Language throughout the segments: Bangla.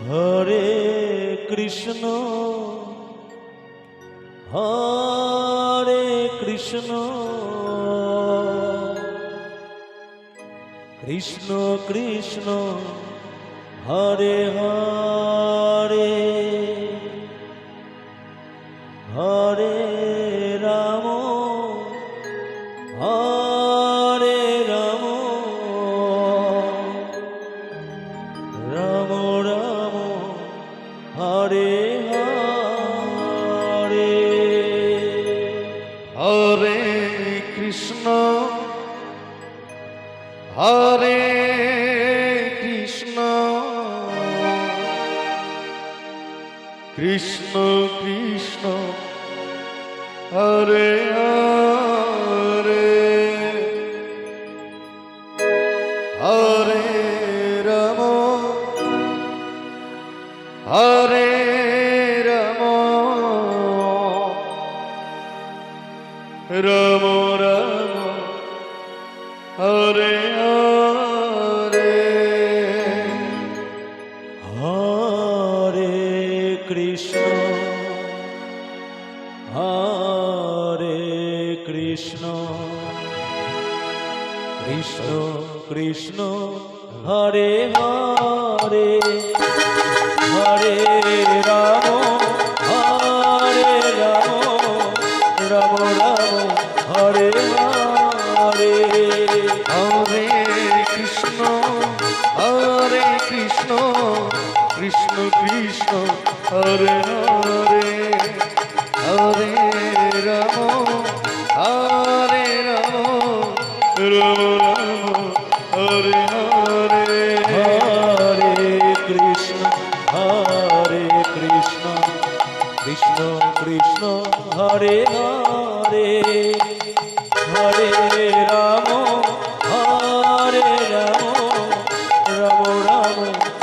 হরে কৃষ্ণ হরে কৃষ্ণ কৃষ্ণ কৃষ্ণ হরে হরে হরে রাম হরে রাম রাম রাম হরে হরে হরে কৃষ্ণ হরে কৃষ্ণ কৃষ্ণ কৃষ্ণ হরে হরে হরে রাম হরে রাম রাম রাম হরে হরে হরে কৃষ্ণ হরে কৃষ্ণ কৃষ্ণ কৃষ্ণ হরে হরে হরে রাম হরে রাম রাম রাম হরে হরে হরে কৃষ্ণ হরে কৃষ্ণ কৃষ্ণ কৃষ্ণ হরে হরে হরে রাম হরে রাম রাম রাম হরে হরে হরে কৃষ্ণ কৃষ্ণ কৃষ্ণ হরে হরে হরে রাম হরে রাম রাম রাম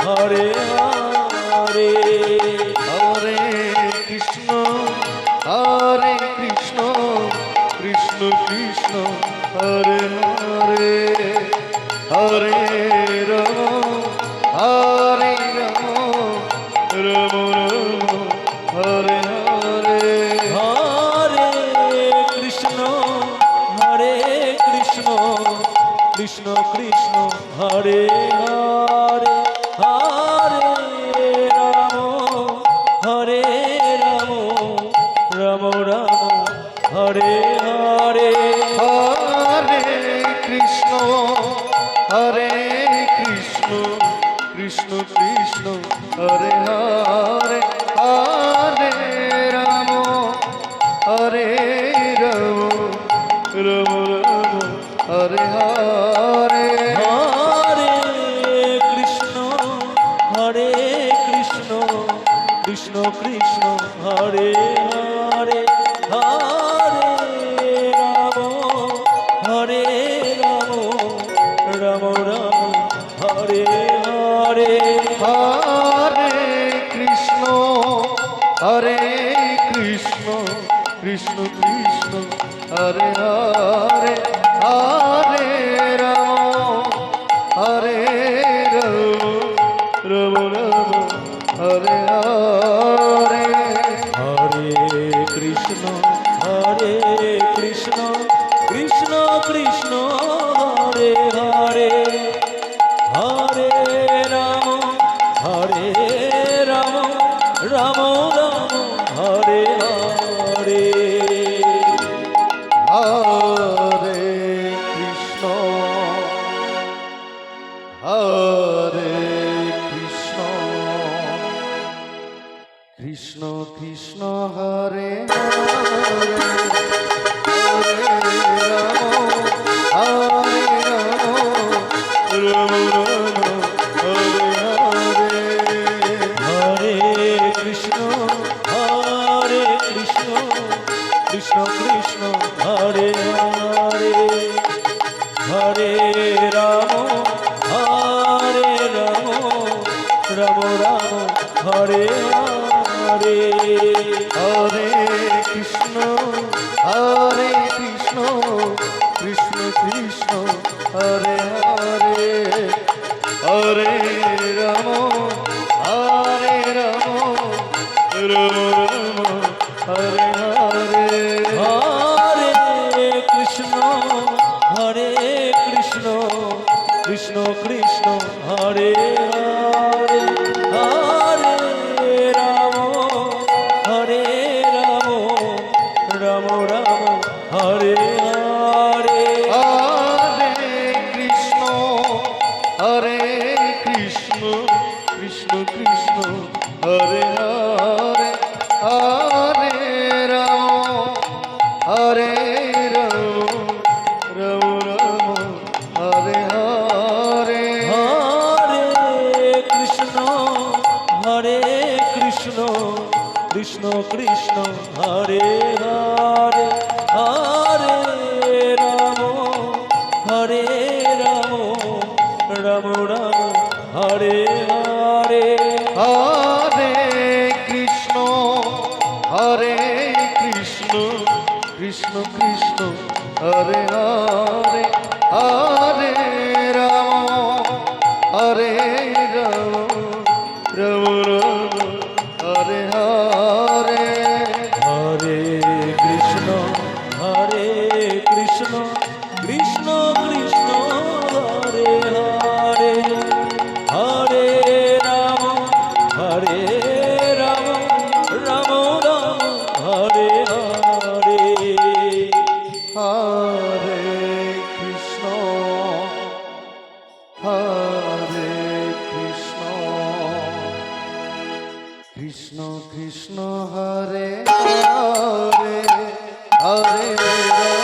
হরে হরে হরে কৃষ্ণ কৃষ্ণ কৃষ্ণ হরে হরে হরে রাম হরে রাম রাম রাম হরে হরে হরে কৃষ্ণ কৃষ্ণ কৃষ্ণ হরে হরে হরে রাম হরে রাম রাম রাম হরে হরে হরে কৃষ্ণ কৃষ্ণ কৃষ্ণ হরে হরে হরে রাম হরে রাম রাম রাম হরে হরে হরে কৃষ্ণ কৃষ্ণ কৃষ্ণ হরে হরে হরে রাম হরে রাম রাম রাম হরে হরে হরে কৃষ্ণ কৃষ্ণ কৃষ্ণ হরে হরে হরে রাম হরে রাম রাম রাম হরে হরে হরে কৃষ্ণ কৃষ্ণ কৃষ্ণ হরে হরে হরে রাম রাম রাম হরে হরে হরে কৃষ্ণ হরে কৃষ্ণ কৃষ্ণ কৃষ্ণ হরে হরে হরে রাম হরে রাম রাম রাম হরে হরে হরে কৃষ্ণ কৃষ্ণ কৃষ্ণ হরে হরে হরে রাম রাম রাম হরে হরে হরে কৃষ্ণ কৃষ্ণ কৃষ্ণ হরে হরে হরে রাম হরে কৃষ্ণ হরে হরে হরে রাম হরে রাম রাম রাম হরে হরে হরে কৃষ্ণ হরে কৃষ্ণ কৃষ্ণ কৃষ্ণ হরে হরে হরে রাম হরে রাম রাম রাম হরে হরে হরে কৃষ্ণ হরে কৃষ্ণ কৃষ্ণ কৃষ্ণ হরে হরে হরে রাম হরে রাম রাম রাম হরে হরে হরে কৃষ্ণ হরে কৃষ্ণ কৃষ্ণ কৃষ্ণ হরে হরে হরে রাম হরে রাম রাম রাম হরে হরে হরে কৃষ্ণ কৃষ্ণ কৃষ্ণ হরে হরে হরে রাম রাম রাম হরে হরে হরে কৃষ্ণ হরে কৃষ্ণ কৃষ্ণ কৃষ্ণ হরে হরে হরে